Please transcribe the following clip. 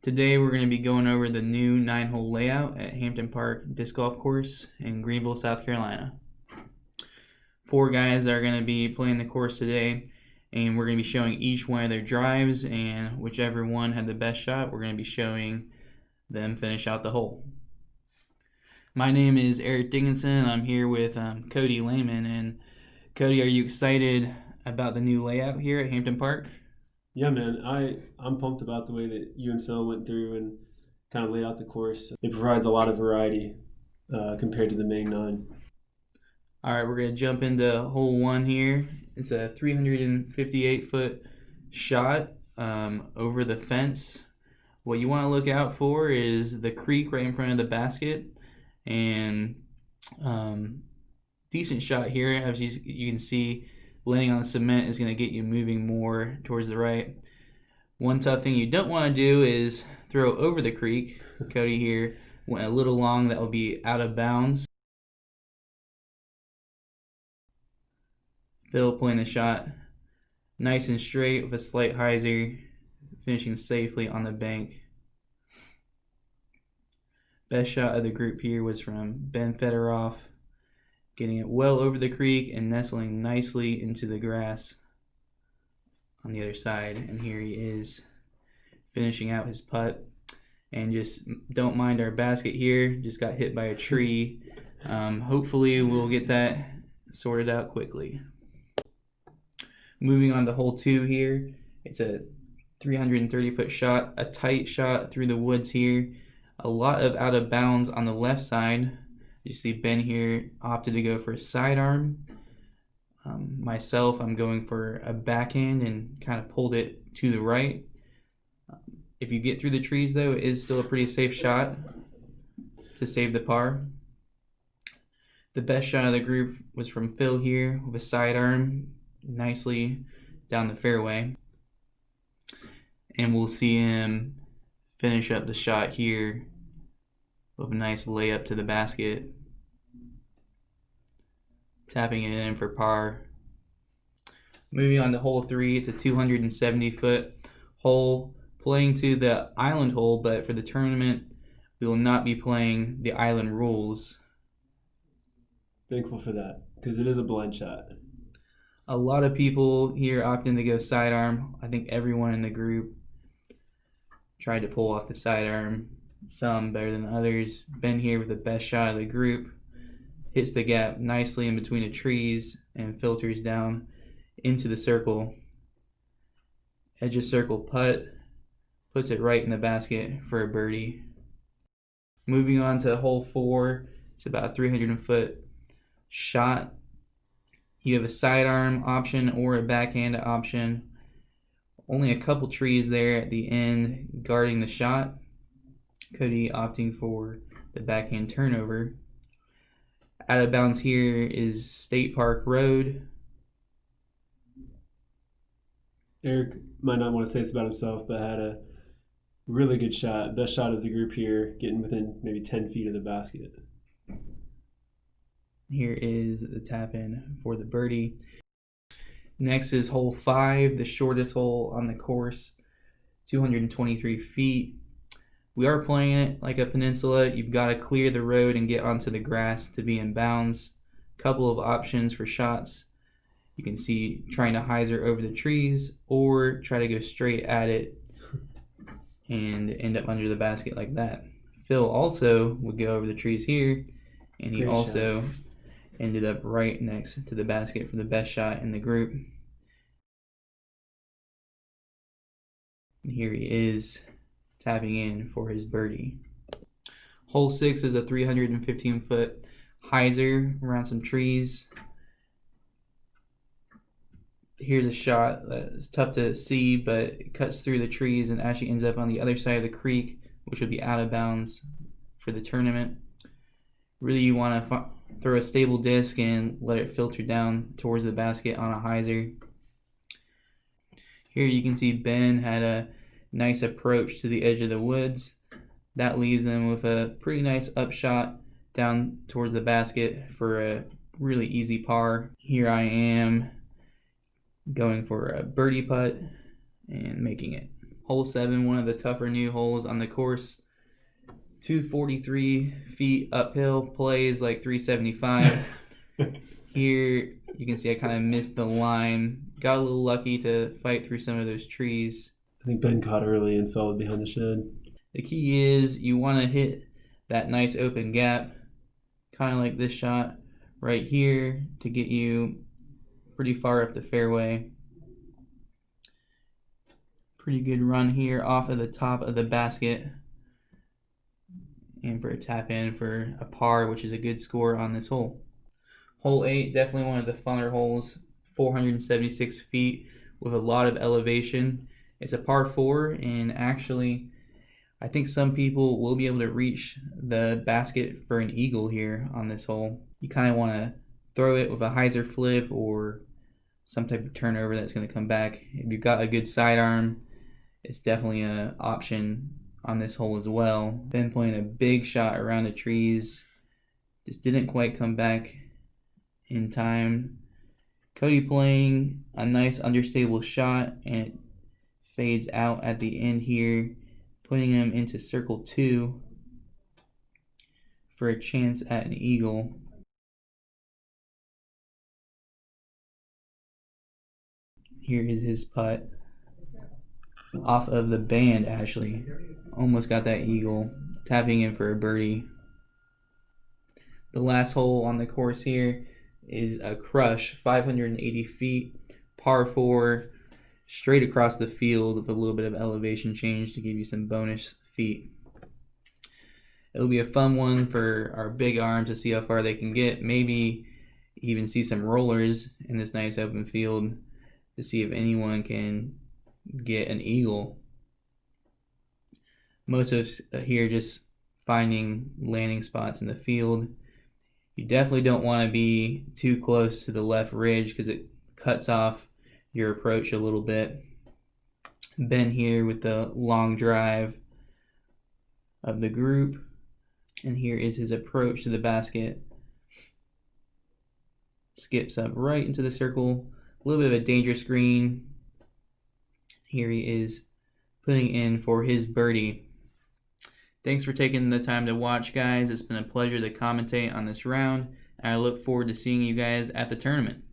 Today we're going to be going over the new 9-hole layout at Hampton Park Disc Golf Course in Greenville, South Carolina. 4 guys are going to be playing the course today, and we're going to be showing each one of their drives, and whichever one had the best shot, we're going to be showing them finish out the hole. My name is Eric Dickinson. I'm here with Cody Lehman. And Cody, are you excited about the new layout here at Hampton Park? Yeah, man, I'm pumped about the way that you and Phil went through and kind of laid out the course. It provides a lot of variety compared to the main 9. All right, we're going to jump into hole 1 here. It's a 358-foot shot over the fence. What you want to look out for is the creek right in front of the basket. And decent shot here, as you can see. Landing on the cement is going to get you moving more towards the right. One tough thing you don't want to do is throw over the creek. Cody here went a little long. That will be out of bounds. Phil playing the shot nice and straight with a slight hyzer, finishing safely on the bank. Best shot of the group here was from Ben Federoff, getting it well over the creek and nestling nicely into the grass on the other side. And here he is finishing out his putt. And just don't mind our basket here, just got hit by a tree. Hopefully we'll get that sorted out quickly. Moving on to hole 2 here. It's a 330-foot shot, a tight shot through the woods here. A lot of out of bounds on the left side. You see Ben here opted to go for a sidearm. Myself, I'm going for a backhand and kind of pulled it to the right. If you get through the trees, though, it is still a pretty safe shot to save the par. The best shot of the group was from Phil here with a sidearm nicely down the fairway. And we'll see him finish up the shot here with a nice layup to the basket, tapping it in for par. Moving on to hole 3, it's a 270-foot hole, playing to the island hole, but for the tournament, we will not be playing the island rules. Thankful for that, because it is a blind shot. A lot of people here opting to go sidearm. I think everyone in the group tried to pull off the sidearm, some better than others. Ben here with the best shot of the group, hits the gap nicely in between the trees and filters down into the circle. Edge of circle putt, puts it right in the basket for a birdie. Moving on to hole 4, it's about a 300-foot shot. You have a sidearm option or a backhand option. Only a couple trees there at the end guarding the shot. Cody opting for the backhand turnover. Out of bounds here is State Park Road. Eric might not want to say this about himself, but had a really good shot. Best shot of the group here, getting within maybe 10 feet of the basket. Here is the tap in for the birdie. Next is hole 5, the shortest hole on the course, 223 feet. We are playing it like a peninsula. You've got to clear the road and get onto the grass to be in bounds. Couple of options for shots. You can see trying to hyzer over the trees or try to go straight at it and end up under the basket like that. Phil also would go over the trees here, and he also ended up right next to the basket for the best shot in the group. And here he is tapping in for his birdie. Hole 6 is a 315-foot hyzer around some trees. Here's a shot that's tough to see, but it cuts through the trees and actually ends up on the other side of the creek, which would be out of bounds for the tournament. Really, you want to throw a stable disc and let it filter down towards the basket on a hyzer. Here you can see Ben had a nice approach to the edge of the woods. That leaves him with a pretty nice upshot down towards the basket for a really easy par. Here I am going for a birdie putt and making it. Hole 7, one of the tougher new holes on the course. 243 feet uphill, plays like 375. Here you can see I kind of missed the line. Got a little lucky to fight through some of those trees. I think Ben caught early and fell behind the shed. The key is you want to hit that nice open gap, kind of like this shot right here, to get you pretty far up the fairway. Pretty good run here off of the top of the basket. And for a tap in for a par, which is a good score on this hole. Hole 8, definitely one of the funner holes. 476 feet with a lot of elevation. It's a par 4, and actually I think some people will be able to reach the basket for an eagle here on this hole. You kind of want to throw it with a hyzer flip or some type of turnover that's going to come back. If you've got a good sidearm, it's definitely an option on this hole as well. Ben playing a big shot around the trees, just didn't quite come back in time. Cody playing a nice understable shot, and it fades out at the end here, putting him into circle 2 for a chance at an eagle. Here is his putt off of the band, actually. Almost got that eagle, tapping in for a birdie. The last hole on the course here is a crush, 580 feet, par 4, straight across the field with a little bit of elevation change to give you some bonus feet. It'll be a fun one for our big arms to see how far they can get. Maybe even see some rollers in this nice open field to see if anyone can get an eagle. Most of us here just finding landing spots in the field. You definitely don't want to be too close to the left ridge because it cuts off your approach a little bit. Ben here with the long drive of the group, and here is his approach to the basket. Skips up right into the circle, a little bit of a dangerous green. Here he is putting in for his birdie. Thanks for taking the time to watch, guys. It's been a pleasure to commentate on this round, and I look forward to seeing you guys at the tournament.